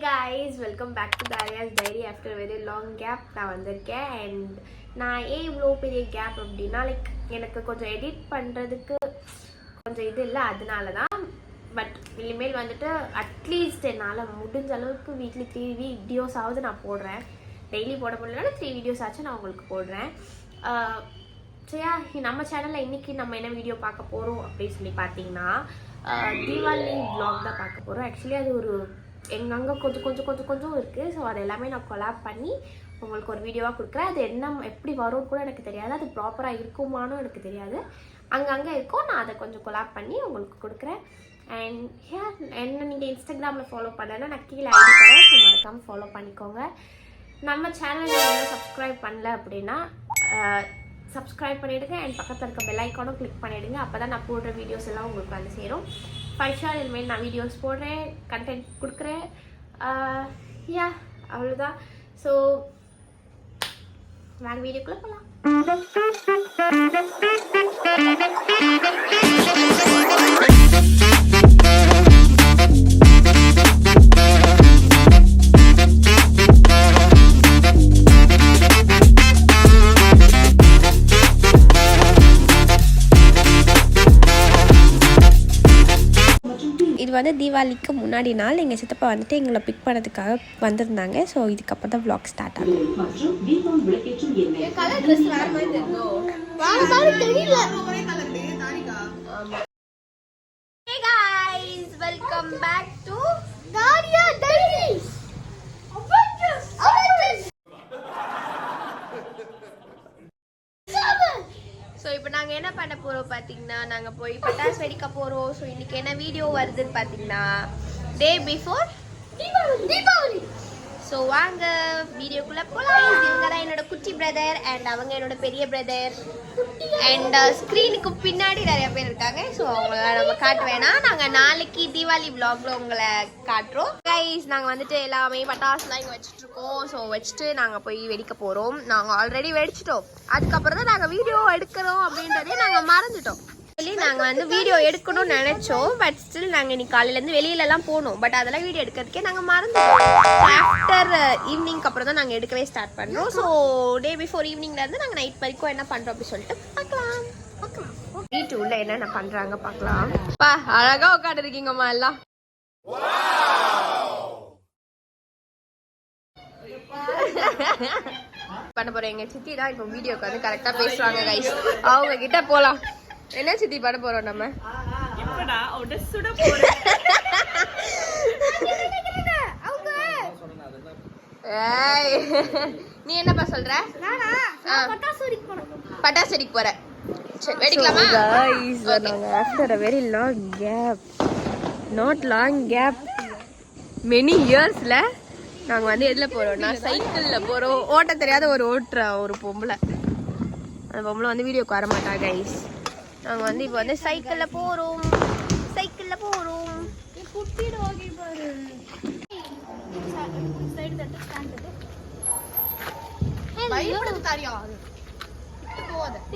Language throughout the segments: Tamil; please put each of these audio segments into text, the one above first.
guys, welcome back to Daria's Diary after a very long gap. நான் வந்திருக்கேன் and நான் இவ்வளோ பெரிய கேப் அப்படின்னா லைக் எனக்கு கொஞ்சம் எடிட் பண்ணுறதுக்கு கொஞ்சம் இது இல்லை, அதனால தான். பட் இனிமேல் வந்துட்டு அட்லீஸ்ட் என்னால் முடிஞ்ச அளவுக்கு வீக்லி 3 வீடியோஸாவது நான் போடுறேன். டெய்லி போட முடியலனாலும் 3 வீடியோஸ் ஆச்சு நான் உங்களுக்கு போடுறேன். சரியா, நம்ம சேனலில் இன்றைக்கி நம்ம என்ன வீடியோ பார்க்க போகிறோம் அப்படின்னு சொல்லி பார்த்தீங்கன்னா தீபாவளி vlog தான் பார்க்க போகிறோம். ஆக்சுவலி அது ஒரு எங்கங்கே கொஞ்சம் இருக்குது. ஸோ அது எல்லாமே நான் கொலாப் பண்ணி உங்களுக்கு ஒரு வீடியோவாக கொடுக்குறேன். அது என்ன எப்படி வரும்னு கூட எனக்கு தெரியாது, அது ப்ராப்பராக இருக்குமானும் எனக்கு தெரியாது. அங்கங்கே இருக்கும், நான் அதை கொஞ்சம் கொலாப் பண்ணி உங்களுக்கு கொடுக்குறேன். அண்ட் என்ன நீங்கள் இன்ஸ்டாகிராமில் ஃபாலோ பண்ணலைன்னா நான் கீழே ஐடி தரேன், ஸோ மறக்காமல் ஃபாலோ பண்ணிக்கோங்க. நம்ம சேனல் நீங்கள் சப்ஸ்கிரைப் பண்ணல அப்படின்னா சப்ஸ்கிரைப் பண்ணிவிடுங்க அண்ட் பக்கத்தில் இருக்க பெல் ஐக்கானும் கிளிக் பண்ணிவிடுங்க. அப்போ தான் நான் போடுற வீடியோஸ் எல்லாம் உங்களுக்கு வந்து சேரும். ஃபைஷா இனிமேல் நான் வீடியோஸ் போடுறேன், கண்டென்ட் கொடுக்குறேன். அவ்வளோதான். ஸோ வேறு வீடியோக்குள்ளே போகலாம். இது வந்து தீபாவளிக்கு முன்னாடி நாள் எங்கள் சித்தப்பா வந்துட்டு எங்களை பிக் பண்ணதுக்காக வந்திருந்தாங்க. ஸோ இதுக்கப்புறம் தான் vlog ஸ்டார்ட் ஆகும். Hey guys, welcome back to Daria Diaries. So இப்போ நாங்கள் என்ன பண்ண போகிறோம் பார்த்தீங்கன்னா, நாங்கள் போய் பட்டாசு வெடிக்க போகிறோம். ஸோ இன்றைக்கி என்ன வீடியோ வருதுன்னு பார்த்தீங்கன்னா டே பிஃபோர் தீபாவளி. ஸோ வாங்க வீடியோக்குள்ளே போகலாம். இவங்க தான் என்னோட குட்டி பிரதர் அண்ட் அவங்க என்னோட பெரிய பிரதர். அண்ட் ஸ்க்ரீனுக்கு பின்னாடி நிறைய பேர் இருக்காங்க. ஸோ அவங்கள நம்ம காட்ட வேணாம், நாங்கள் நாளைக்கு தீபாவளி vlogல உங்களை காட்டுறோம். கைஸ் நாங்கள் வந்துட்டு எல்லாமே பட்டாசுலாம் இங்கே வச்சுட்ருக்கோம். ஸோ வச்சுட்டு நாங்கள் போய் வெடிக்க போகிறோம். நாங்கள் ஆல்ரெடி வெடிச்சிட்டோம், அதுக்கப்புறம் தான் நாங்கள் வீடியோ எடுக்கிறோம் அப்படின்றதே நாங்கள் மறந்துட்டோம். நாங்கள் வந்து வீடியோ எடுக்கணும்னு நினச்சோம், பட் ஸ்டில் நாங்கள் இன்னைக்கு காலையிலேருந்து வெளியிலலாம் போனோம். பட் அதெல்லாம் வீடியோ எடுக்கிறதுக்கே நாங்கள் மறந்துட்டோம். ஆஃப்டர் ஈவினிங்க்கு அப்புறம் தான் நாங்கள் எடுக்கவே ஸ்டார்ட் பண்ணுறோம். ஸோ டே பிஃபோர் ஈவினிங்லேருந்து நாங்கள் நைட் வரைக்கும் என்ன பண்ணுறோம் அப்படின்னு சொல்லிட்டு பார்க்கலாம். வீட்டு உள்ள என்னென்ன பண்ணுறாங்க பார்க்கலாம். பா அழகாக உட்காந்துருக்கீங்கம்மா எல்லாம். பண்ண போகிறோம். எங்கள் சித்தி தான் இப்போ வீடியோக்கு வந்து கரெக்டாக பேசுவாங்க கைஸ். அவங்க கிட்ட போகலாம். என்ன சித்தி பண்ண போறோம் நம்ம? நீ என்னப்பா சொல்ற? பட்டாசு வெடிக்க போற. சரி வெடிக்கலாமா? गाइस நாங்க after a very long gap, not long gap, many yearsல நாங்க வந்து எதுல போறோம்னா சைக்கிள்ல போறோம். ஓட்ட தெரியாத ஒரு பொம்பளை. அந்த பொம்பளை வந்து வீடியோக்கு வர மாட்டா கைஸ். நாங்கள் வந்து இப்போ வந்து சைக்கிளில் போகிறோம்.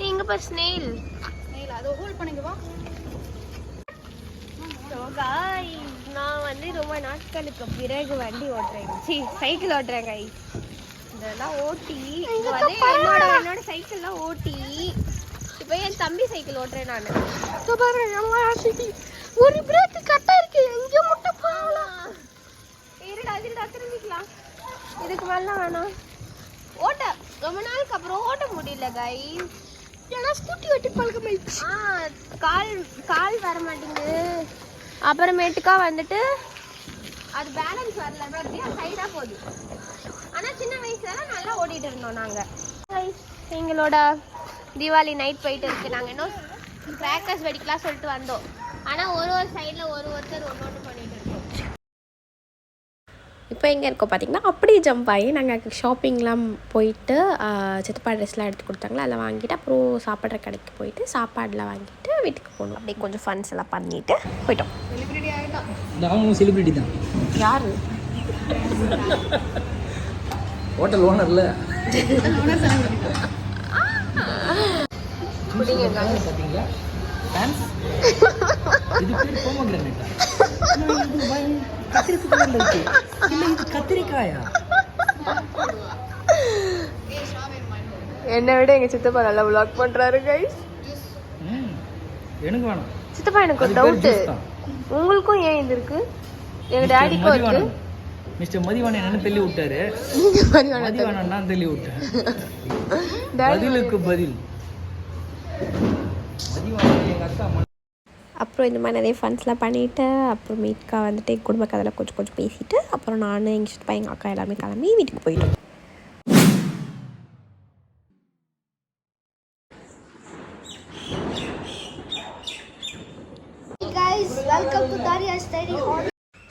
எங்கப்பா ஸ்னெயில் அதை ஹோல்ட் பண்ணிக்குவா. நான் வந்து ரொம்ப நாட்களுக்கு பிறகு வண்டி ஓட்டுறேன், சைக்கிள் ஓட்டுறேன் கைஸ். இதெல்லாம் ஓட்டி என்னோட சைக்கிள்லாம் ஓட்டி இப்போ என் தம்பி சைக்கிள் ஓட்டுறேன் நான். ஒரு பிரேக் கட்டா இருக்கு, எங்க முட்டை போகலாம். இருடா திரும்பிக்கலாம். இதுக்கு மேலாம் வேணாம். ஓட்ட ரொம்ப நாளுக்கு அப்புறம் ஓட்ட முடியல கைஸ். ஏன்னா ஸ்கூட்டி ஓட்டி பழக்கமாயிடுச்சு. கால் வர மாட்டேங்குது. அப்புறமேட்டுக்கா வந்துட்டு அது பேலன்ஸ் வரல, அப்படியே சைடாக போகுது. ஆனால் சின்ன வயசுலலாம் நல்லா ஓட்டிகிட்டு இருந்தோம் நாங்கள். எங்களோட தீபாவளி நைட் போயிட்டு இருக்கு. நாங்கள் இன்னும் கிராக்கர்ஸ் வெடிக்கலாம் சொல்லிட்டு வந்தோம். ஆனால் ஒரு சைடில் ஒருத்தர் ஒன்று பண்ணிட்டு இருக்கோம். இப்போ எங்கே இருக்கோம் பார்த்தீங்கன்னா அப்படியே ஜம்ப் ஆகி நாங்கள் ஷாப்பிங்லாம் போயிட்டு சித்தப்பா ட்ரெஸ்லாம் எடுத்து கொடுத்தாங்களா, அதெல்லாம் வாங்கிட்டு அப்புறம் சாப்பிட்ற கடைக்கு போயிட்டு சாப்பாடுலாம் வாங்கிட்டு வீட்டுக்கு போகணும். அப்படியே கொஞ்சம் ஃபன்ஸ் எல்லாம் பண்ணிட்டு போயிட்டோம். செலிபிரிட்டி ஆகிட்டோம். நாங்களும் செலிபிரிட்டி தான். யார்? ஹோட்டல் ஓனர்ல புடிங்க பாத்தீங்களா டான்ஸ். இது பேர் போமோகிரானேட். கத்திரிக்காய் இருக்கு. இல்ல இது கத்திரிக்காயா? என்னை விட எங்க சித்தப்பா நல்லா vlog பண்றாரு கைஸ். எனக்கு வேணாம் சித்தப்பா எனக்கு ஒரு டவுட். உங்களுக்கும் ஏன் இது இருக்கு? எங்க டாடிக்கும் இருக்கு. மிஸ்டர் மதிவாணன் என்ன தள்ளி விட்டாரு? மதிவாணன் நான் தள்ளி விட்டேன். பதிலுக்கு பதில் மதிவாணன் எங்க அக்கா. அப்புறம் இந்த மாதிரி நிறைய ஃபன்ஸ்லாம் பண்ணிவிட்டு அப்புறம் மீட்கா வந்துட்டு எங்கள் குடும்ப கதையில் கொஞ்சம் கொஞ்சம் பேசிவிட்டு அப்புறம் நான் எங்கள் சித்தப்பா எங்கள் அக்கா எல்லாமே கிளம்பி வீட்டுக்கு போயிட்டோம்.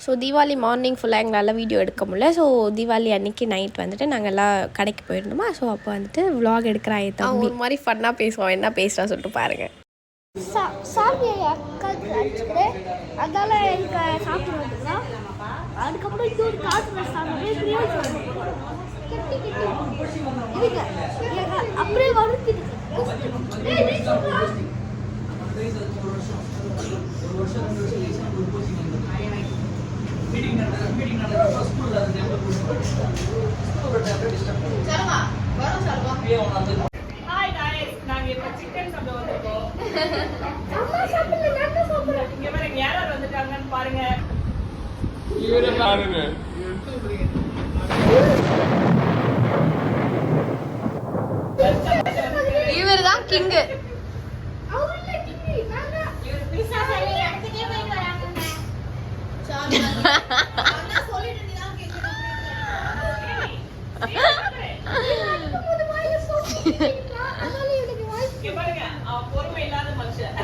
ஸோ தீபாவளி மார்னிங் ஃபுல்லாக எங்களால் வீடியோ எடுக்க முடியல. ஸோ தீபாவளி அன்றைக்கி நைட் வந்துட்டு நாங்கள் எல்லாம் கடைக்கு போயிருந்தோமா. ஸோ அப்போ வந்துட்டு விலாக் எடுக்கிற தம்பி ஒரு மாதிரி ஃபன்னாக பேசுவோம். என்ன பேசுகிறா சொல்லிட்டு பாருங்கள். சாமியை அக்காவுக்கு அடிச்சுக்கிறேன், அதனால எனக்கு சாப்பிட்டு வந்துக்கலாம். அதுக்கப்புறம் இது ஒரு காற்று சாப்பிட்டு இருங்க அப்படியே வருத்திட்டு நாங்க இப்ப சிக்கன் சாப்பிட வந்திருக்கோம். இங்க பாருங்க யார் யார் வந்துட்டாங்கன்னு பாருங்க. இவர் தான் கிங்கு. பொறுமை இல்லாத மனுஷன்.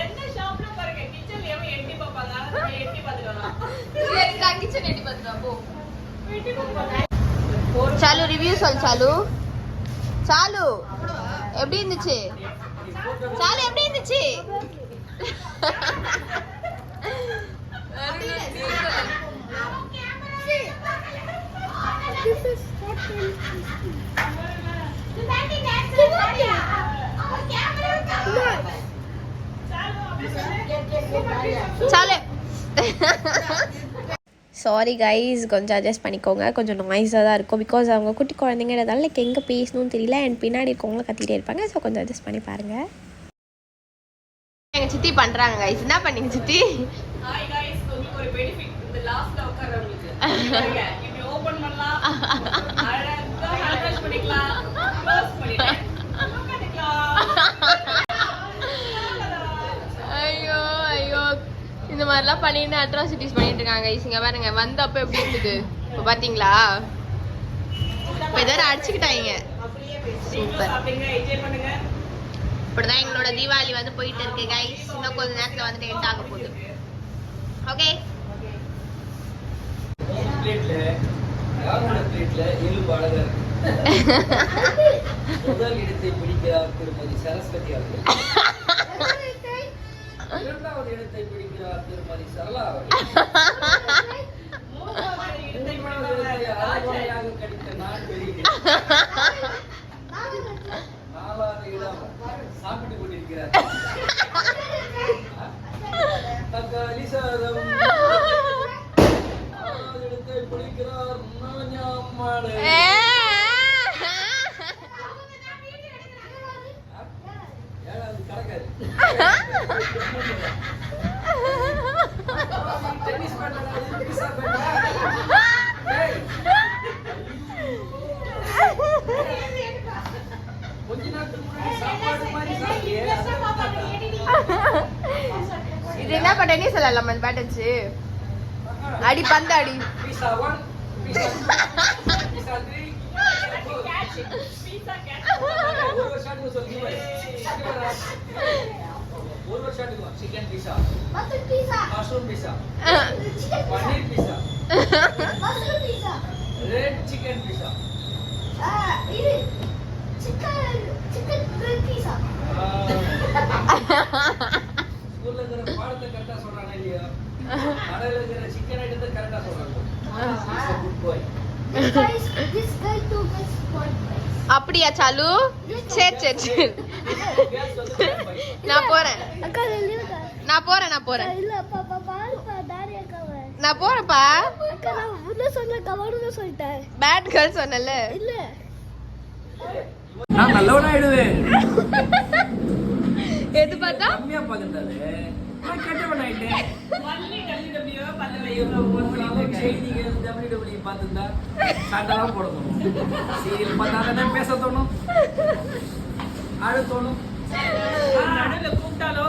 எந்த ஷாப்ல பாருங்க கிச்சன்ல எவன் எட்டி பாப்பாங்க. எட்டி பாத்துட்டு சாலு ரிவ்யூ சொல். சாலு சாலு எப்படி இருந்துச்சு? சாலு எப்படி இருந்துச்சு? சாரி கைஸ், கொஞ்சம் அட்ஜஸ்ட் பண்ணிக்கோங்க. கொஞ்சம் நாய்ஸாக தான் இருக்கும். பிகாஸ் அவங்க குட்டி குழந்தைங்கிறதால லைக் எங்கே பேசணும்னு தெரியல. அண்ட் பின்னாடி இருக்கவங்க கத்திகிட்டே இருப்பாங்க. ஸோ கொஞ்சம் அட்ஜஸ்ட் பண்ணி பாருங்கள். எங்கள் சித்தி பண்ணுறாங்க கைஸ். என்ன பண்ணீங்க சித்தி? ஹாய் गाइस, உங்களுக்கு ஒரு பெனிஃபிட் இந்த லாஸ்ட்ல உட்கார்றவங்களுக்கு. இப்படி ஓபன் பண்ணலாம். அழகா ஹேண்ட் பண்ணிக்கலாம். க்ளோஸ் பண்ணிடலாம். ஐயோ ஐயோ, இந்த மாதிரிலாம் பண்ணிட்டு அட்ராசிட்டிஸ் பண்ணிட்டு இருக்காங்க கைஸ். இங்க பாருங்க வந்தப்போ எப்படி இருந்தது இப்போ பார்த்தீங்களா? இப்போ ஏதாவது அடிச்சுக்கிட்டாங்க. சூப்பர். என்ஜாய் பண்ணுங்க. இப்படிதான் எங்களோட தீபாவளி வந்து போயிட்டு இருக்கு கைஸ். இன்னும் கொஞ்ச நேரத்துல வந்துட்டு எண்ட் ஆக போகுது. ஓகே. பிளேட்ல யாரோட பிளேட்ல எலும்பு அழகா இருக்கு. முதல் இடத்தை பிடிக்கிறார் திருமதி சரஸ்வதி அவர்கள். இரண்டாவது இடத்தை பிடிக்கிறார் திருமதி சரளா அவர்கள். மூன்றாவது இடத்தை அரைகுறையாக கடித்த நான் வெளியிட்டேன். நாலாவது இடம் சாப்பிட்டு கொண்டிருக்கிறார். தக்காளி சாதம். நாலாவது இடத்தை பிடிக்கிறார் நாஞாம்மாடு. ஏழாவது கடக்காது. டென்னிஸ் பேட்டா பீஸா பேட்டா. கொஞ்ச நேரத்துக்கு முன்னாடி சாப்பாடு மாதிரி சாப்பிட்டியே. இது என்ன பட்டனே சொல்லல மன் பேட்டச்சு. அடி பந்து அடி. பீஸா 1 பீஸா 2 பீஸா 3 பீஸா கேட்ச். ஒரு ஷாட் சொல்லுங்க. ஒரு ஷாட் சிக்கன் பீஸா, மட்டன் பீஸா, மஷ்ரூம் பீஸா, பன்னீர் பீஸா, மஷ்ரூம் பீஸா, ரெட் சிக்கன் பீஸா, இது சிக்கன் ரெட் பீஸா. ஸ்கூல்ல இருக்கிற பாடத்தை கரெக்டா சொல்றானே இல்லையா? கடையில இருக்கிற சிக்கன் ஐட்டத்தை கரெக்டா சொல்றாங்க. Good bye. This guy took us point. அப்படியா சாலு? சரி சரி சரி, நான் போறேன் அக்கா இல்லையா நான் போறேன் இல்ல பாப்பா பாருப்பா டாடி அக்காவை நான் போறேன்ப்பா. அக்கா நான் உன்ன சொன்ன கவர்னு சொல்லிட்டேன். பேட் கேர்ள் சொன்னல. இல்ல நான் நல்லவனாயிடுவேன். எது பார்த்தா கம்மியா பாக்குறாரு, நான் கெட்டவன் ஆயிட்டேன். only WWE பார்த்தல செய்திகள் WWE பார்த்துருந்தா சண்டெல்லாம் போட தோணும், சீரியல் பார்த்தாலே பேச தோணும், அழ தோணும். நடுவுல கூப்பிட்டாலோ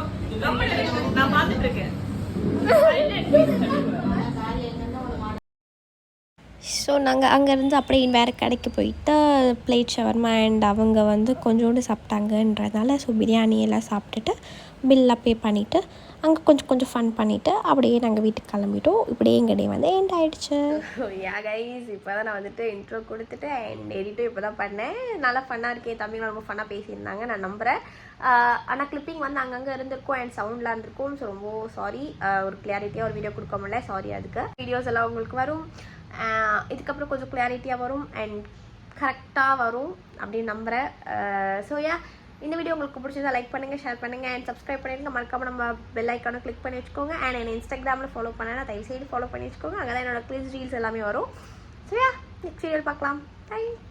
நான் பார்த்துட்டு இருக்கேன். ஸோ நாங்கள் அங்கேருந்து அப்படியே வேறு கடைக்கு போயிட்டு பிளேட் ஷவர்மா அண்ட் அவங்க வந்து கொஞ்சோண்டு சாப்பிட்டாங்கன்றதுனால ஸோ பிரியாணி எல்லாம் சாப்பிட்டுட்டு பில்லாம் பே பண்ணிவிட்டு அங்கே கொஞ்சம் ஃபன் பண்ணிவிட்டு அப்படியே நாங்கள் வீட்டுக்கு கிளம்பிட்டோம். இப்படியே எங்கள் டே வந்து எண்ட் ஆகிடுச்சு. யா கைஸ், இப்போ தான் நான் வந்துட்டு இன்ட்ரோ கொடுத்துட்டு அண்ட் எடிட்டும் இப்போ தான் பண்ணேன். நல்லா ஃபன்னாக இருக்கேன், தம்பிங்க ரொம்ப ஃபன்னாக பேசியிருந்தாங்க நான் நம்புகிறேன். ஆனால் கிளிப்பிங் வந்து அங்கங்கே இருந்திருக்கும் அண்ட் சவுண்ட்லாம் இருந்திருக்கும். ஸோ ரொம்ப சாரி, ஒரு கிளியாரிட்டியாக ஒரு வீடியோ கொடுக்க முடியல, சாரி. அதுக்கு வீடியோஸ் எல்லாம் உங்களுக்கு வரும், இதுக்கப்புறம் கொஞ்சம் கிளியாரிட்டியாக வரும் அண்ட் கரெக்டாக வரும் அப்படின்னு நம்புகிறேன். ஸோ யா, இந்த வீடியோ உங்களுக்கு பிடிச்சதா லைக் பண்ணுங்கள், ஷேர் பண்ணுங்கள் அண்ட் சப்ஸ்கிரைப் பண்ணிடுங்க. மறக்காமல் நம்ம பெல் ஐக்கானை கிளிக் பண்ணி வச்சுக்கோங்க. அண்ட் என்ன இன்ஸ்டாகிராமில் ஃபாலோ பண்ணேன்னா தயவுசெய்து ஃபாலோ பண்ணி வச்சுக்கோங்க. அங்கே தான் என்னோட கிளிப்ஸ் ரீல்ஸ் எல்லாமே வரும். ஸோ யா, நெக்ஸ்ட் வீடியோ பார்க்கலாம். தேங்க்ஸ்.